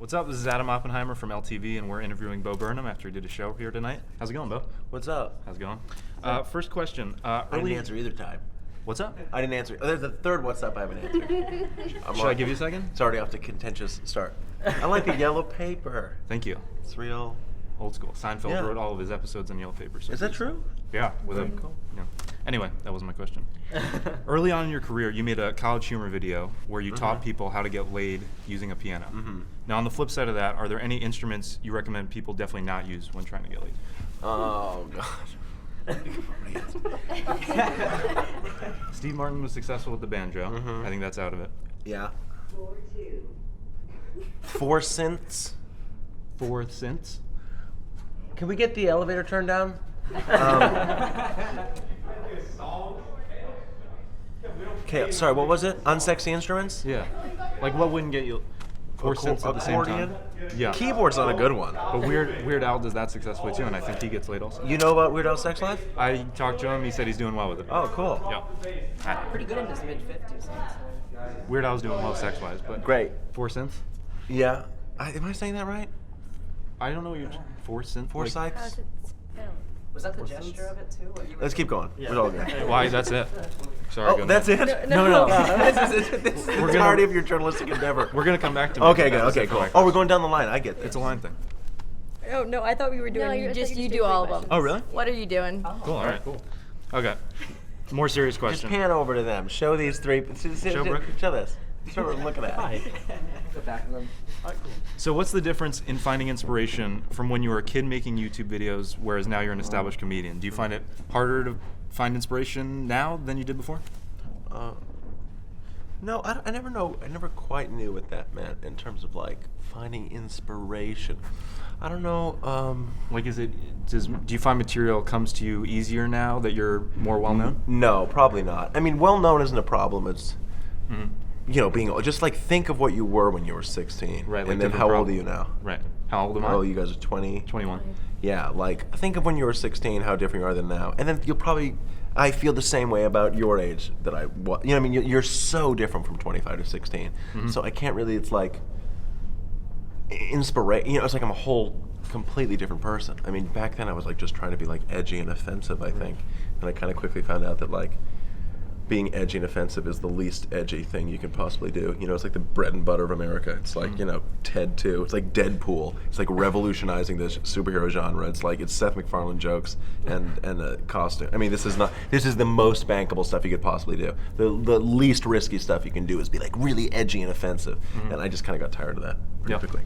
What's up? This is Adam Oppenheimer from LTV, and we're interviewing Bo Burnham after he did a show here tonight. How's it going, Bo? What's up? How's it going? First question. I didn't answer either time. What's up? I didn't answer. Oh, there's a third what's up I haven't answered. Should I give you a second? It's already off to contentious start. I like the yellow paper. Thank you. It's real. Old school. Seinfeld Yeah. wrote all of his episodes in yellow paper. So Is that true? Yeah. With Very a, cool. Yeah. Anyway, that wasn't my question. Early on in your career, you made a college humor video where you taught people how to get laid using a piano. Now, on the flip side of that, are there any instruments you recommend people definitely not use when trying to get laid? Oh god. Steve Martin was successful with the banjo. I think that's out of it. Yeah. 4 cents. 4 cents. Can we get the elevator turned down? Okay, sorry, what was it? Unsexy instruments? Yeah. Like what wouldn't get you 4 cents at the same time? Yeah. Keyboard's not a good one. But Weird Al does that successfully too, and I think he gets laid also. You know about Weird Al's sex life? I talked to him. He said he's doing well with it. Oh, cool. Yeah. Pretty good in his mid-50s. Weird Al's doing well sex-wise, but Great. 4 cents? Yeah. Am I saying that right? I don't know what you're 4 cents. Forsyths? Was that the gesture of it too? Let's keep going. We're all good. Why? That's it. Sorry. Oh, go that's ahead. it? No. This is the entirety of your journalistic endeavor. We're gonna come back to. Okay, good. Okay, cool. Oh, we're going down the line. I get this. It's a line thing. Oh no, I thought we were doing. No, you do all of them. Oh, really? What are you doing? Cool. All right. Cool. Okay. More serious Just question. pan over to them. Show these three. Show Brooke? Show this. Show what we're looking at. The back of them. So what's the difference in finding inspiration from when you were a kid making YouTube videos, whereas now you're an established comedian? Do you find it harder to find inspiration now than you did before? No, I never know. I never quite knew what that meant in terms of like finding inspiration. I don't know. Like, do you find material comes to you easier now that you're more well known? No, probably not. I mean, well known isn't a problem. It's you know, being just like think of what you were when you were 16, Right. Like and then different how old are problems. you now? Right. How old am I? Oh, you guys are 20. 21. Yeah, like think of when you were 16, how different you are than now, and then you'll probably. I feel the same way about your age that I was. You know, what I mean, you're so different from 25 to 16. So I can't really. It's like inspiration. You know, it's like I'm a whole completely different person. I mean, back then I was like just trying to be like edgy and offensive. I think, and I kind of quickly found out that like being edgy and offensive is the least edgy thing you can possibly do. You know, it's like the bread and butter of America. It's like, you know, Ted 2. It's like Deadpool. It's like revolutionizing the superhero genre. It's like, it's Seth MacFarlane jokes and a costume. I mean, this is the most bankable stuff you could possibly do. The least risky stuff you can do is be like really edgy and offensive. And I just kind of got tired of that pretty quickly.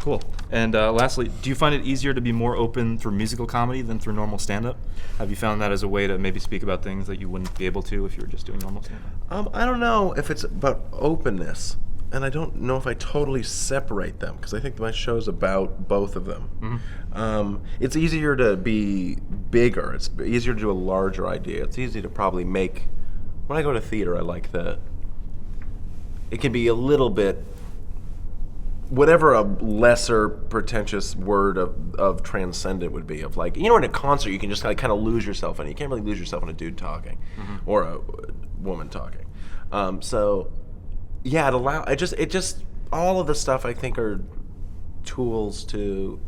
Cool. And lastly, do you find it easier to be more open through musical comedy than through normal stand-up? Have you found that as a way to maybe speak about things that you wouldn't be able to if you were just doing normal stand-up? I don't know if it's about openness, and I don't know if I totally separate them, because I think my show's about both of them. It's easier to be bigger. It's easier to do a larger idea. It's easy to probably make... When I go to theater, I like the... It can be a little bit... Whatever a lesser pretentious word of transcendent would be, of like, you know, in a concert you can just kind of lose yourself in it. You can't really lose yourself in a dude talking or a woman talking. So yeah, it just all of the stuff I think are tools to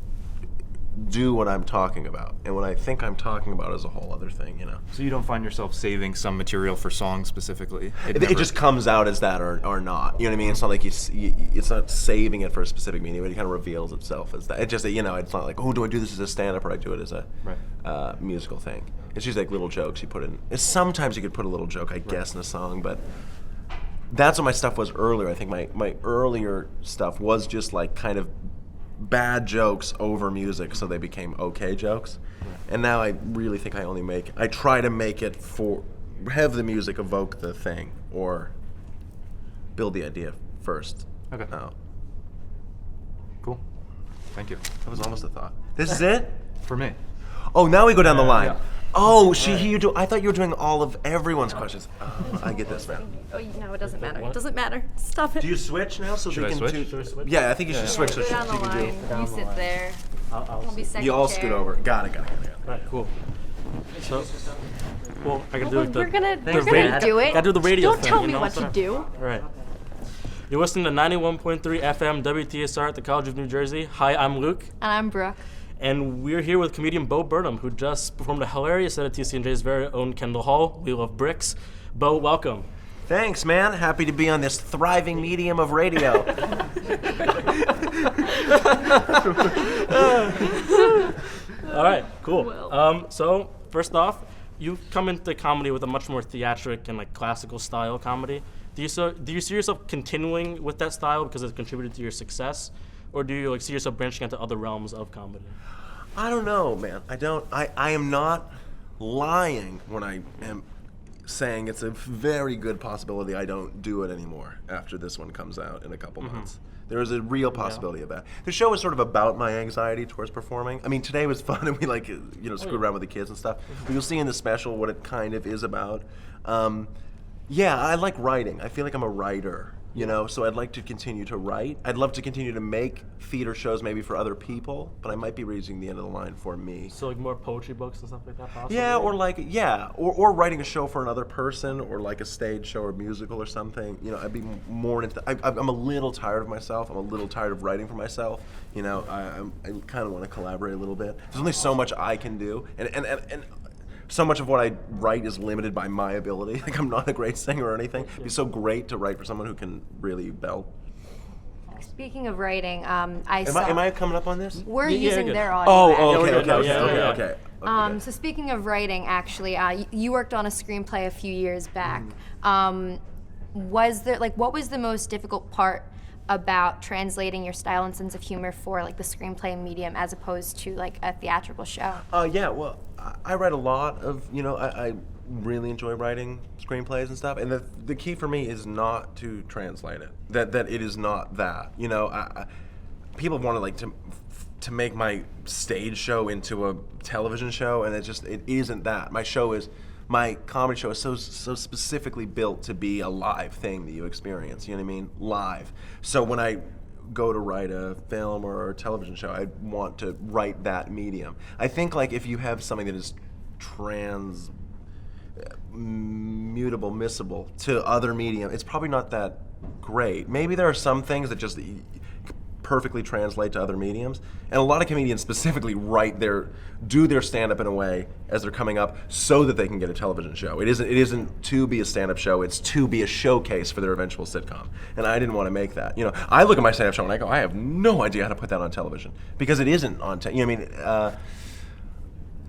do what I'm talking about, and what I think I'm talking about is a whole other thing, you know. So you don't find yourself saving some material for songs specifically? It just comes out as that or not. You know what I mean? It's not like it's not saving it for a specific meaning, but it kind of reveals itself as that. It just, you know, it's not like, oh, do I do this as a stand-up or I do it as a musical thing? It's just like little jokes you put in. Sometimes you could put a little joke, I guess, in a song, but that's what my stuff was earlier. I think my earlier stuff was just like kind of bad jokes over music, so they became okay jokes. And now I really think I try to make it have the music evoke the thing or build the idea first. Okay. Oh. Cool. Thank you. That was almost a thought. This is it? For me. Oh, now we go down the line. Yeah. Oh, I thought you were doing all of everyone's questions. Oh, I get this now. Oh, no, it doesn't matter. It doesn't matter. Stop it. Do you switch now so Should we I can switch? Yeah, I think you should switch. Go So down the you can line. You sit there. I'll be second You all chair. scoot over. Got it. Alright, cool. So, well, I gotta do Well, like you're gonna the do it. Gotta do the radio Don't thing, tell you me know, what so- to do. Alright. You're listening to 91.3 FM WTSR at the College of New Jersey. Hi, I'm Luke. And I'm Brooke. And we're here with comedian Bo Burnham, who just performed a hilarious set of TCNJ's very own Kendall Hall. We love bricks. Bo, welcome. Thanks, man. Happy to be on this thriving medium of radio. All right, cool. So first off, you've come into comedy with a much more theatric and like classical style comedy. Do you see yourself continuing with that style because it contributed to your success, or do you like see yourself branching into other realms of comedy? I don't know, man. I am not lying when I am saying it's a very good possibility I don't do it anymore after this one comes out in a couple months. There is a real possibility of that. The show is sort of about my anxiety towards performing. I mean, today was fun and we screwed around with the kids and stuff. But you'll see in the special what it kind of is about. Yeah, I like writing. I feel like I'm a writer, so I'd like to continue to write. I'd love to continue to make theater shows maybe for other people, but I might be reaching the end of the line for me. So like more poetry books and stuff like that possibly? Yeah, or writing a show for another person, or like a stage show or musical or something. I'd be more into I'm a little tired of myself. I'm a little tired of writing for myself. I kind of want to collaborate a little bit. There's only so much I can do, and so much of what I write is limited by my ability. Like, I'm not a great singer or anything. It'd be so great to write for someone who can really belt. Speaking of writing, Am I coming up on this? We're Yeah, using good. their audio. Okay. So speaking of writing, actually, you worked on a screenplay a few years back. What was the most difficult part about translating your style and sense of humor for like the screenplay medium as opposed to like a theatrical show? Well, I write a lot of, I really enjoy writing screenplays and stuff, and the key for me is not to translate it. That it is not that. People want to make my stage show into a television show, and it isn't that. My comedy show is so specifically built to be a live thing that you experience, you know what I mean? Live. So when I go to write a film or a television show, I want to write that medium. I think like if you have something that is transmutable, miscible to other medium, it's probably not that great. Maybe there are some things that just perfectly translate to other mediums, and a lot of comedians specifically do their stand-up in a way as they're coming up so that they can get a television show. It isn't to be a stand-up show, it's to be a showcase for their eventual sitcom. And I didn't want to make that. I look at my stand-up show and I go, I have no idea how to put that on television because it isn't on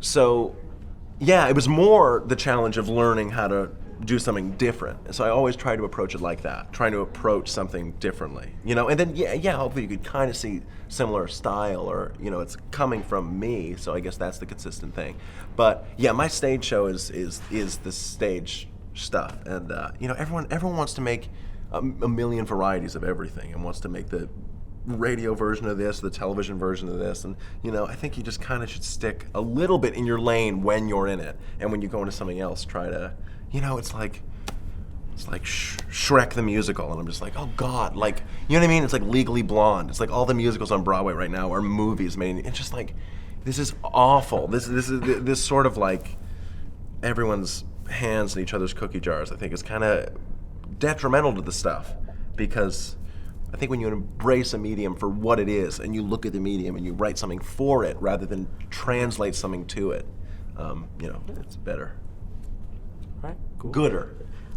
so yeah, it was more the challenge of learning how to do something different. And so I always try to approach it like that, trying to approach something differently. And then hopefully you could kind of see similar style, or it's coming from me, so I guess that's the consistent thing. But yeah, my stage show is the stage stuff, and everyone wants to make a million varieties of everything and wants to make the radio version of this, the television version of this, and I think you just kind of should stick a little bit in your lane when you're in it, and when you go into something else, try to it's like Shrek the musical, and I'm just like, oh God, you know what I mean? It's like Legally Blonde. It's like all the musicals on Broadway right now are movies made. It's just like, this is awful. This sort of like everyone's hands in each other's cookie jars, I think, is kind of detrimental to the stuff, because I think when you embrace a medium for what it is, and you look at the medium and you write something for it rather than translate something to it, it's better. Right, cool. Gooder.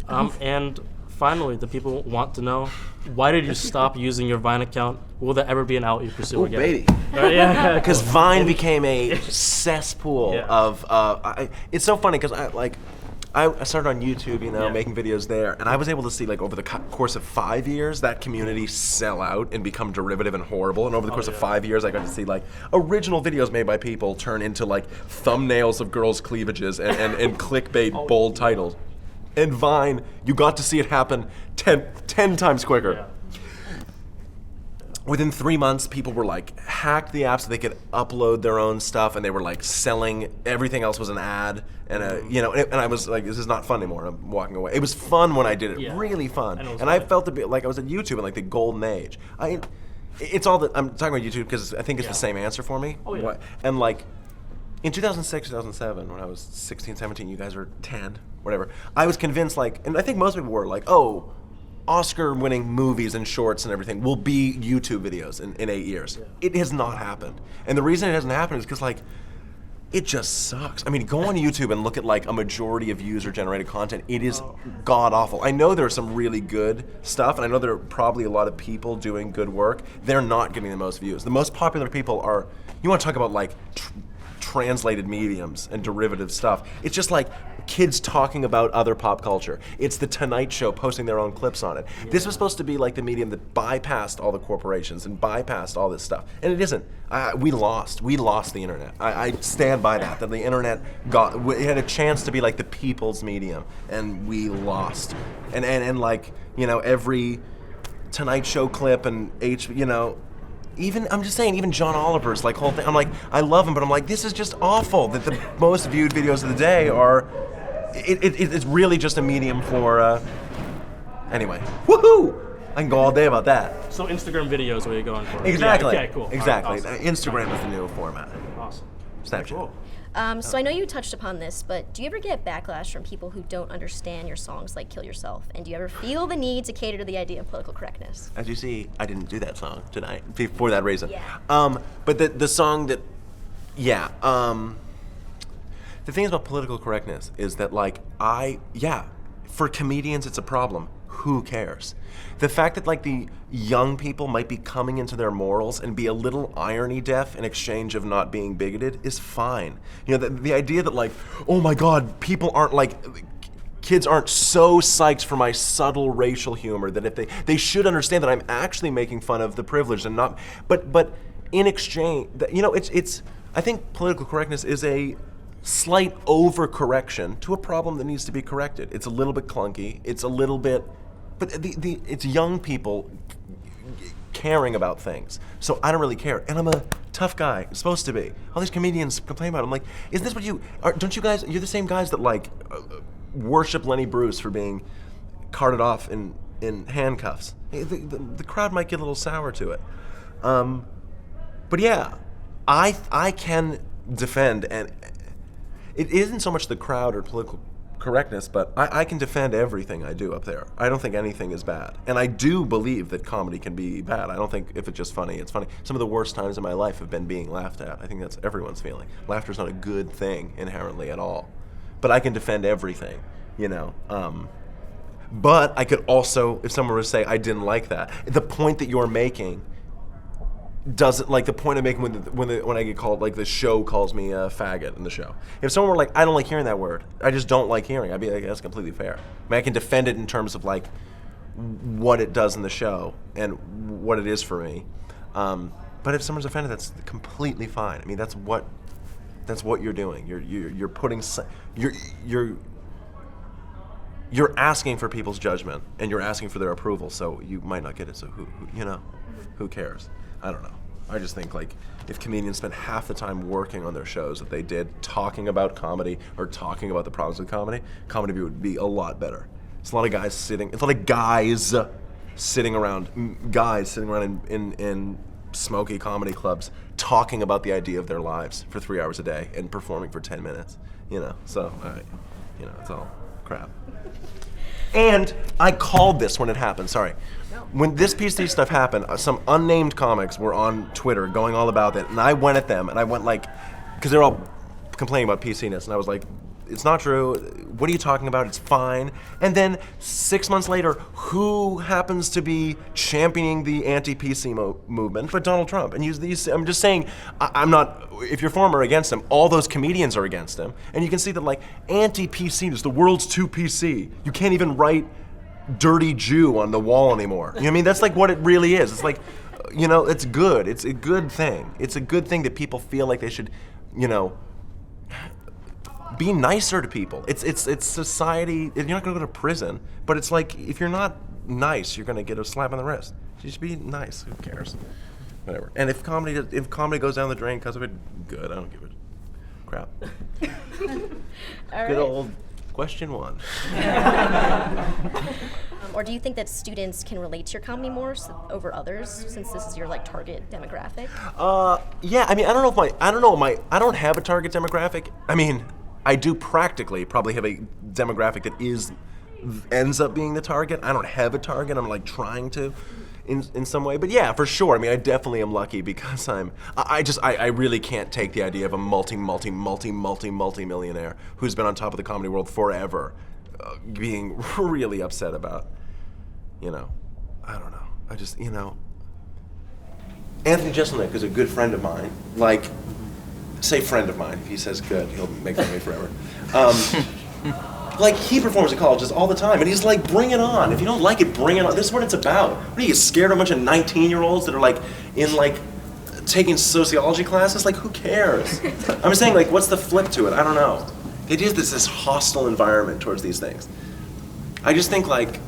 And finally, the people want to know, why did you stop using your Vine account? Will there ever be an out you pursue again? Baby. Yeah. Because Vine became a cesspool of. It's so funny because I started on YouTube, making videos there, and I was able to see over the course of 5 years that community sell out and become derivative and horrible. And over the course of 5 years, I got to see original videos made by people turn into thumbnails of girls' cleavages and clickbait bold titles. And Vine, you got to see it happen 10 times quicker. Yeah. Within 3 months, people were hacked the app so they could upload their own stuff, and they were selling everything else was an ad, and and I was like, this is not fun anymore. I'm walking away. It was fun when I did it, really fun, and I felt a bit like I was at YouTube in the golden age. It's all that I'm talking about YouTube because I think it's the same answer for me. Oh, yeah. And in 2006, 2007, when I was 16, 17, you guys were 10, whatever. I was convinced and I think most people were Oscar-winning movies and shorts and everything will be YouTube videos in 8 years. It has not happened. And the reason it hasn't happened is because, like, it just sucks. I mean, go on YouTube and look at like a majority of user-generated content. It is god-awful. I know there's some really good stuff, and I know there are probably a lot of people doing good work. They're not getting the most views. The most popular people are, you want to talk about like translated mediums and derivative stuff. It's just like kids talking about other pop culture. It's the Tonight Show posting their own clips on it. Yeah. This was supposed to be like the medium that bypassed all the corporations and bypassed all this stuff. And it isn't. We lost the internet. I stand by that the internet it had a chance to be like the people's medium, and we lost. And like, you know, every Tonight Show clip and even, I'm just saying, even John Oliver's like whole thing, I'm like, I love him, but I'm like, this is just awful that the most viewed videos of the day are, it's really just a medium for, anyway, woohoo! I can go all day about that. So Instagram videos, what you're going for? Exactly. Yeah, okay, cool. Exactly. Right, awesome. Instagram is the new format. Awesome. Snapchat. Cool. So I know you touched upon this, but do you ever get backlash from people who don't understand your songs like Kill Yourself? And do you ever feel the need to cater to the idea of political correctness? As you see, I didn't do that song tonight for that reason. Yeah. But the song that, yeah. The thing about political correctness is that, like, for comedians it's a problem. Who cares? The fact that, like, the young people might be coming into their morals and be a little irony deaf in exchange of not being bigoted is fine. You know, the idea that, like, oh my God, people aren't, like, kids aren't so psyched for my subtle racial humor that if they should understand that I'm actually making fun of the privileged and not, but in exchange, you know, it's I think political correctness is a slight overcorrection to a problem that needs to be corrected. It's a little bit clunky. It's a little bit, but it's young people caring about things. So I don't really care. And I'm a tough guy, supposed to be. All these comedians complain about it. I'm like, isn't this what don't you guys, you're the same guys that like worship Lenny Bruce for being carted off in handcuffs. The crowd might get a little sour to it. But yeah, I can defend, and it isn't so much the crowd or political correctness, but I can defend everything I do up there. I don't think anything is bad. And I do believe that comedy can be bad. I don't think if it's just funny, it's funny. Some of the worst times in my life have been being laughed at. I think that's everyone's feeling. Laughter's not a good thing inherently at all. But I can defend everything, you know. But I could also, if someone were to say, I didn't like that, the point that you're making doesn't, like the point I'm making when I get called, like the show calls me a faggot in the show. If someone were like, I don't like hearing that word, I just don't like hearing, I'd be like, that's completely fair. I mean, I can defend it in terms of like what it does in the show and what it is for me. But if someone's offended, that's completely fine. I mean, that's what you're doing. You're putting, you're asking for people's judgment and you're asking for their approval. So you might not get it. So who cares? I don't know. I just think, like, if comedians spent half the time working on their shows that they did talking about comedy or talking about the problems with comedy would be a lot better. It's a lot of guys sitting around in smoky comedy clubs talking about the idea of their lives for 3 hours a day and performing for 10 minutes, you know. So, it's all crap. And I called this when it happened, sorry. When this PC stuff happened, some unnamed comics were on Twitter going all about it, and I went at them, and I went like, because they're all complaining about PC-ness, and I was like, it's not true, what are you talking about, it's fine. And then 6 months later, who happens to be championing the anti-PC movement but Donald Trump? And I'm just saying, I'm not, if you're for him or against him, all those comedians are against him. And you can see that, like, anti-PC is the world's too PC. You can't even write dirty Jew on the wall anymore. You know what I mean? That's like what it really is. It's like, you know, it's good. It's a good thing. It's a good thing that people feel like they should, you know, be nicer to people. It's society. You're not going to go to prison, but it's like if you're not nice, you're going to get a slap on the wrist. You should be nice. Who cares? Whatever. And if comedy goes down the drain because of it, good. I don't give a crap. Good old question one. Or do you think that students can relate to your comedy more over others, since this is your like target demographic? Yeah. I mean, I don't have a target demographic. I mean, I do practically probably have a demographic that is ends up being the target. I don't have a target. I'm like trying to in some way. But yeah, for sure. I mean, I definitely am lucky because I really can't take the idea of a multi-millionaire who's been on top of the comedy world forever being really upset about, I don't know. I just, Anthony Jeselnik is a good friend of mine. Like, say friend of mine. If he says good, he'll make fun of me forever. Like, he performs at colleges all the time, and he's like, bring it on. If you don't like it, bring it on. This is what it's about. What, are you scared of a bunch of 19-year-olds that are like in like taking sociology classes? Like, who cares? I'm saying, like, what's the flip to it? I don't know. The idea is this hostile environment towards these things. I just think, like,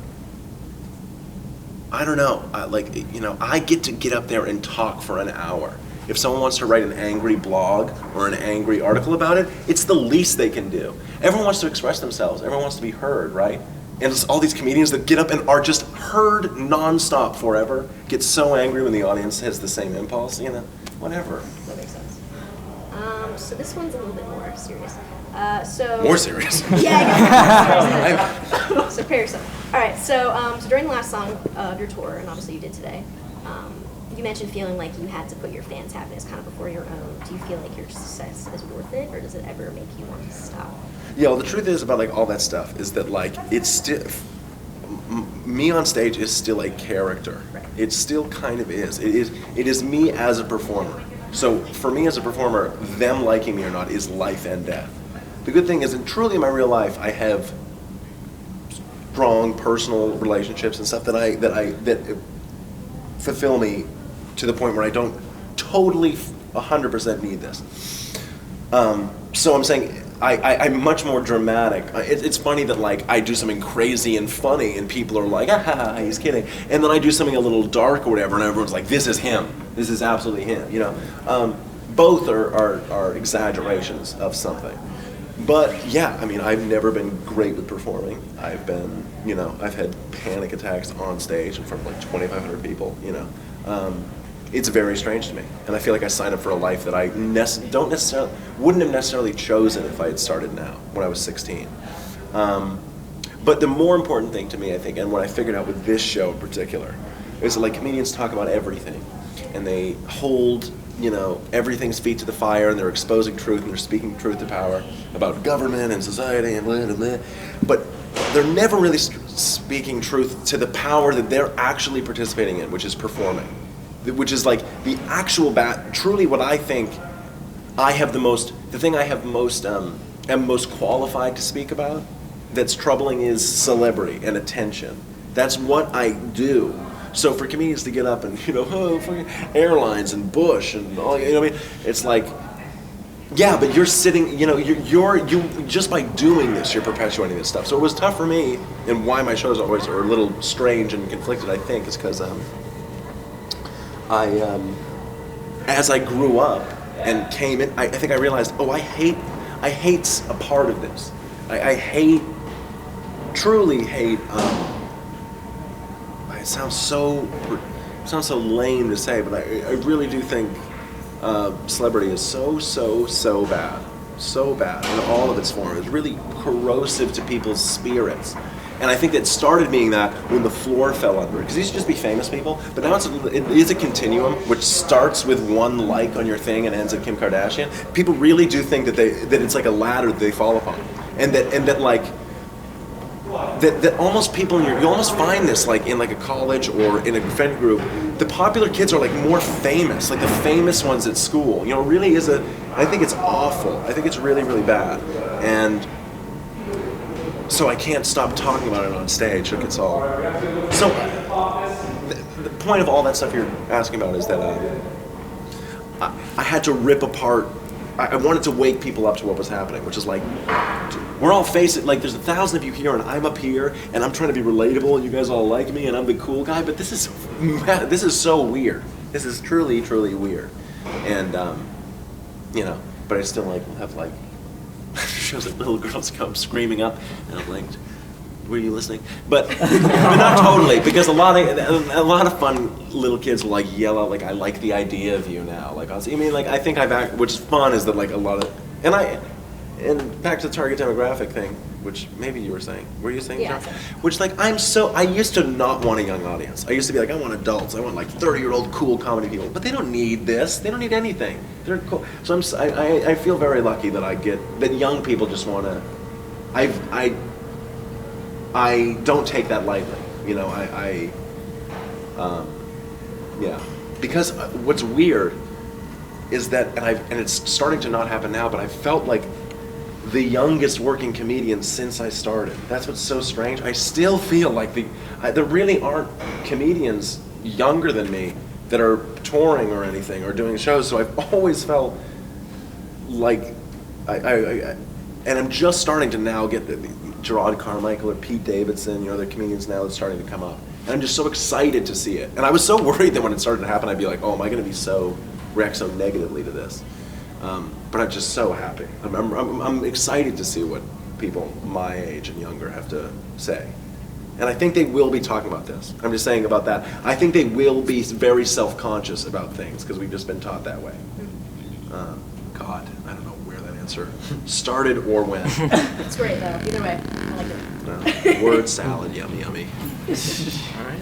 I don't know. I get to get up there and talk for an hour. If someone wants to write an angry blog or an angry article about it, it's the least they can do. Everyone wants to express themselves. Everyone wants to be heard, right? And it's all these comedians that get up and are just heard nonstop forever, get so angry when the audience has the same impulse, whatever. That makes sense. So this one's a little bit more serious. More serious? Yeah, so prepare yourself. All right, so during the last song of your tour, and obviously you did today, you mentioned feeling like you had to put your fans' happiness kind of before your own. Do you feel like your success is worth it, or does it ever make you want to stop? Yeah, well, the truth is about like all that stuff is that like it's still, me on stage is still a character. Right. It still kind of is. It is me as a performer. So for me as a performer, them liking me or not is life and death. The good thing is that truly in my real life, I have strong personal relationships and stuff that fulfill me to the point where I don't totally 100% need this. So I'm saying I'm much more dramatic. It's funny that like I do something crazy and funny and people are like, ah, he's kidding. And then I do something a little dark or whatever and everyone's like, this is him. This is absolutely him, Both are exaggerations of something. But yeah, I mean, I've never been great with performing. I've been, I've had panic attacks on stage in front of like 2,500 people, It's very strange to me. And I feel like I signed up for a life that I wouldn't have necessarily chosen if I had started now, when I was 16. But the more important thing to me, I think, and what I figured out with this show in particular, is that like comedians talk about everything. And they hold, everything's feet to the fire, and they're exposing truth, and they're speaking truth to power about government and society and blah, blah, blah. But they're never really speaking truth to the power that they're actually participating in, which is performing. Which is like the actual truly what I think the thing I have am most qualified to speak about that's troubling is celebrity and attention. That's what I do. So for comedians to get up and, fucking airlines and Bush and all, it's like, yeah, but you're sitting, you just by doing this, you're perpetuating this stuff. So it was tough for me, and why my shows always are a little strange and conflicted, I think, is because as I grew up and came in, I think I realized, I hate a part of this. I truly hate, it sounds so lame to say, but I really do think celebrity is so bad. So bad in all of its forms. It's really corrosive to people's spirits. And I think that started being that when the floor fell under it. Because these used to just be famous people, but now it is a continuum which starts with one like on your thing and ends at Kim Kardashian. People really do think that it's like a ladder that they fall upon. And that like that almost people you almost find this like in like a college or in a friend group. The popular kids are like more famous, like the famous ones at school. It really is I think it's awful. I think it's really, really bad. And so I can't stop talking about it on stage. Like it's all. So the point of all that stuff you're asking about is that I had to rip apart. I wanted to wake people up to what was happening, which is like, we're all facing, like there's 1,000 of you here and I'm up here and I'm trying to be relatable and you guys all like me and I'm the cool guy, but this is so weird. This is truly, truly weird. And, but I still like have like, shows that little girls come screaming up and I'm like, were you listening? But not totally, because a lot of fun little kids will like yell out like, I like the idea of you now. Like I think which is fun is that like a lot of, and and back to the target demographic thing, which maybe you were saying. Were you saying? Yeah, John? I said it. Which like I used to not want a young audience. I used to be like, I want adults. I want like 30-year-old cool comedy people. But they don't need this. They don't need anything. They're cool. So I feel very lucky that I get that young people just want to. I don't take that lightly. You know, yeah. Because what's weird is that, and it's starting to not happen now, but I felt like the youngest working comedian since I started. That's what's so strange. I still feel like there really aren't comedians younger than me that are touring or anything or doing shows. So I've always felt like and I'm just starting to now get the Gerard Carmichael or Pete Davidson, you know, the comedians now that's starting to come up. And I'm just so excited to see it. And I was so worried that when it started to happen, I'd be like, oh, am I going to react so negatively to this? But I'm just so happy. I'm excited to see what people my age and younger have to say. And I think they will be talking about this. I'm just saying about that. I think they will be very self-conscious about things because we've just been taught that way. God, I don't know where that answer started or when. It's great though. Either way, I like it. Word salad, yummy, yummy. All right.